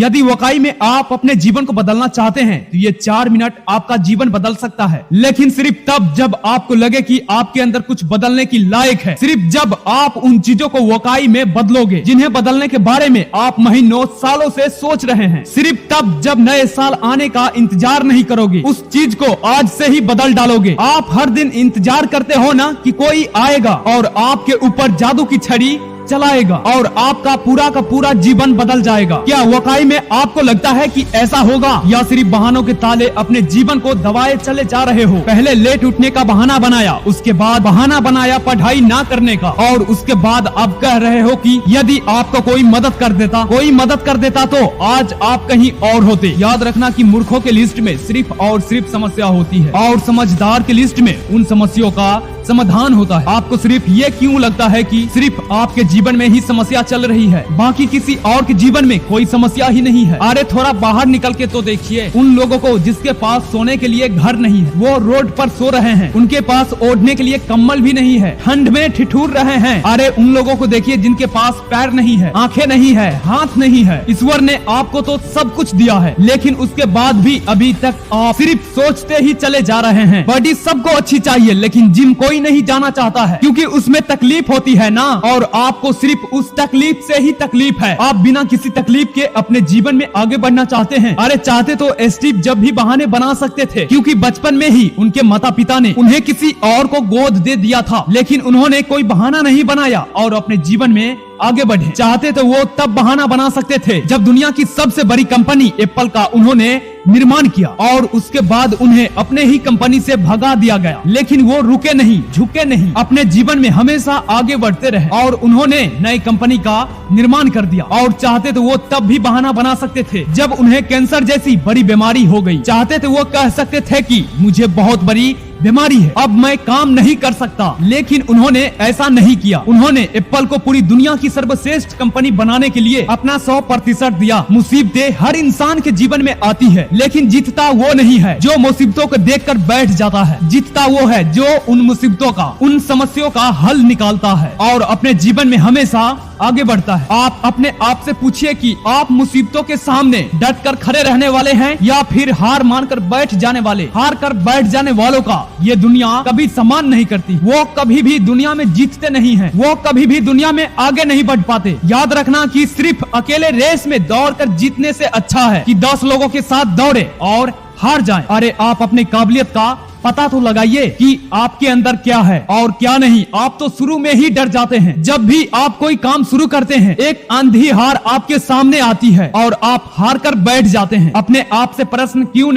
यदि वकाई में आप अपने जीवन को बदलना चाहते हैं तो ये 4 मिनट आपका जीवन बदल सकता है, लेकिन सिर्फ तब जब आपको लगे कि आपके अंदर कुछ बदलने की लायक है। सिर्फ जब आप उन चीजों को वकाई में बदलोगे जिन्हें बदलने के बारे में आप महीनों सालों से सोच रहे हैं। सिर्फ तब जब नए साल आने का इंतजार नहीं करोगे, उस चीज को आज से ही बदल डालोगे। आप हर दिन इंतजार करते हो ना कि कोई आएगा और आपके ऊपर जादू की छड़ी चलाएगा और आपका पूरा का पूरा जीवन बदल जाएगा। क्या वकाई में आपको लगता है कि ऐसा होगा, या सिर्फ बहानों के ताले अपने जीवन को दबाए चले जा रहे हो? पहले लेट उठने का बहाना बनाया, उसके बाद बहाना बनाया पढ़ाई ना करने का, और उसके बाद अब कह रहे हो कि यदि आपको कोई मदद कर देता तो आज आप कहीं और होते। याद रखना कि मूर्खों के लिस्ट में सिर्फ और सिर्फ समस्या होती है और समझदार के लिस्ट में उन समस्याओं का समाधान होता है। आपको सिर्फ ये क्यों लगता है कि सिर्फ आपके जीवन में ही समस्या चल रही है, बाकी किसी और के जीवन में कोई समस्या ही नहीं है? अरे थोड़ा बाहर निकल के तो देखिए उन लोगों को जिसके पास सोने के लिए घर नहीं है, वो रोड पर सो रहे हैं। उनके पास ओढ़ने के लिए कम्बल भी नहीं है, ठंड में ठिठुर रहे हैं। अरे उन लोगों को देखिए जिनके पास पैर नहीं है, आंखें नहीं है, हाथ नहीं है। ईश्वर ने आपको तो सब कुछ दिया है, लेकिन उसके बाद भी अभी तक आप सिर्फ सोचते ही चले जा रहे हैं। बॉडी सबको अच्छी चाहिए, लेकिन जिम कोई नहीं जाना चाहता है क्योंकि उसमें तकलीफ होती है ना, और आपको सिर्फ उस तकलीफ से ही तकलीफ है। आप बिना किसी तकलीफ के अपने जीवन में आगे बढ़ना चाहते हैं। अरे चाहते तो स्टीव जब भी बहाने बना सकते थे, क्योंकि बचपन में ही उनके माता पिता ने उन्हें किसी और को गोद दे दिया था, लेकिन उन्होंने कोई बहाना नहीं बनाया और अपने जीवन में आगे बढ़े। चाहते तो वो तब बहाना बना सकते थे जब दुनिया की सबसे बड़ी कंपनी एप्पल का उन्होंने निर्माण किया और उसके बाद उन्हें अपने ही कंपनी से भगा दिया गया, लेकिन वो रुके नहीं, झुके नहीं, अपने जीवन में हमेशा आगे बढ़ते रहे और उन्होंने नई कंपनी का निर्माण कर दिया। और चाहते तो वो तब भी बहाना बना सकते थे जब उन्हें कैंसर जैसी बड़ी बीमारी हो गई। चाहते तो वो कह सकते थे कि मुझे बहुत बड़ी बीमारी है, अब मैं काम नहीं कर सकता, लेकिन उन्होंने ऐसा नहीं किया। उन्होंने एप्पल को पूरी दुनिया की सर्वश्रेष्ठ कंपनी बनाने के लिए अपना 100% दिया। मुसीबतें हर इंसान के जीवन में आती है, लेकिन जीतता वो नहीं है जो मुसीबतों को देखकर बैठ जाता है। जीतता वो है जो उन मुसीबतों का, उन समस्याओं का हल निकालता है और अपने जीवन में हमेशा आगे बढ़ता है। आप अपने आप से पूछिए कि आप मुसीबतों के सामने डट कर खड़े रहने वाले हैं या फिर हार मानकर बैठ जाने वाले। हार कर बैठ जाने वालों का ये दुनिया कभी सम्मान नहीं करती। वो कभी भी दुनिया में जीतते नहीं हैं, वो कभी भी दुनिया में आगे नहीं बढ़ पाते। याद रखना कि सिर्फ अकेले रेस में दौड़ कर जीतने से अच्छा है कि 10 लोगों के साथ दौड़े और हार जाएं। अरे आप अपनी काबिलियत का पता तो लगाइए कि आपके अंदर क्या है और क्या नहीं। आप तो शुरू में ही डर जाते हैं। जब भी आप कोई काम शुरू करते हैं, एक आंधी हार आपके सामने आती है और आप हार कर बैठ जाते हैं। अपने आप से प्रश्न क्यों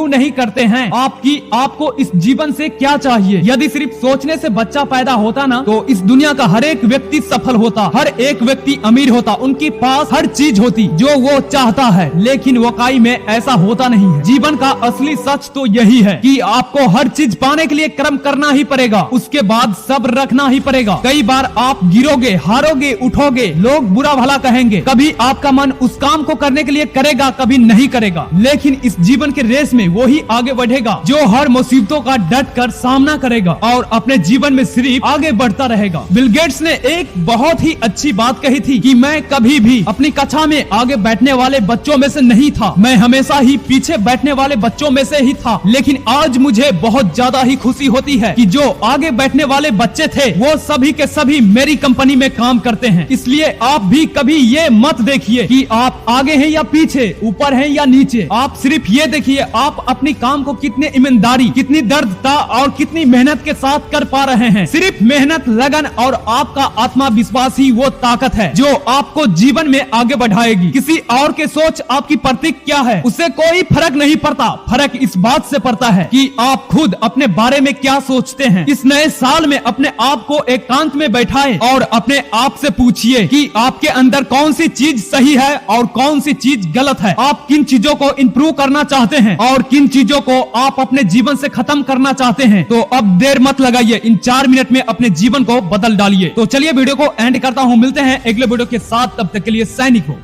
नहीं करते हैं आपको इस जीवन से क्या चाहिए? यदि सिर्फ सोचने से बच्चा पैदा होता ना, तो इस दुनिया का हर एक व्यक्ति सफल होता, हर एक व्यक्ति अमीर होता, उनके पास हर चीज होती जो वो चाहता है। लेकिन वकाई में ऐसा होता नहीं है। जीवन का असली सच तो यही है कि आपको हर चीज पाने के लिए कर्म करना ही पड़ेगा, उसके बाद सब्र रखना ही पड़ेगा। कई बार आप गिरोगे, हारोगे, उठोगे, लोग बुरा भला कहेंगे, कभी आपका मन उस काम को करने के लिए करेगा, कभी नहीं करेगा। लेकिन इस जीवन के रेस में वो ही आगे बढ़ेगा जो हर मुसीबतों का डट कर सामना करेगा और अपने जीवन में सिर्फ आगे बढ़ता रहेगा। बिल गेट्स ने एक बहुत ही अच्छी बात कही थी कि मैं कभी भी अपनी कक्षा में आगे बैठने वाले बच्चों में से नहीं था, मैं हमेशा ही पीछे बैठने वाले बच्चों में से ही था। लेकिन आज मुझे बहुत ज्यादा ही खुशी होती है कि जो आगे बैठने वाले बच्चे थे वो सभी के सभी मेरी कंपनी में काम करते हैं। इसलिए आप भी कभी ये मत देखिए कि आप आगे हैं या पीछे, ऊपर हैं या नीचे। आप सिर्फ ये देखिए आप अपनी काम को कितने ईमानदारी, कितनी दर्दता और कितनी मेहनत के साथ कर पा रहे हैं। सिर्फ मेहनत, लगन और आपका आत्मविश्वास ही वो ताकत है जो आपको जीवन में आगे बढ़ाएगी। किसी और के सोच आपकी प्रतीक क्या है उससे कोई फर्क नहीं पड़ता। फर्क इस बात से पड़ता है कि आप खुद अपने बारे में क्या सोचते हैं। इस नए साल में अपने आप को एकांत में बैठाएं और अपने आप से पूछिए कि आपके अंदर कौन सी चीज सही है और कौन सी चीज गलत है। आप किन चीजों को इंप्रूव करना चाहते हैं और किन चीजों को आप अपने जीवन से खत्म करना चाहते हैं। तो अब देर मत लगाइए, इन 4 मिनट में अपने जीवन को बदल डालिए। तो चलिए वीडियो को एंड करता हूँ, मिलते हैं अगले वीडियो के साथ, तब तक के लिए सैनिक हो।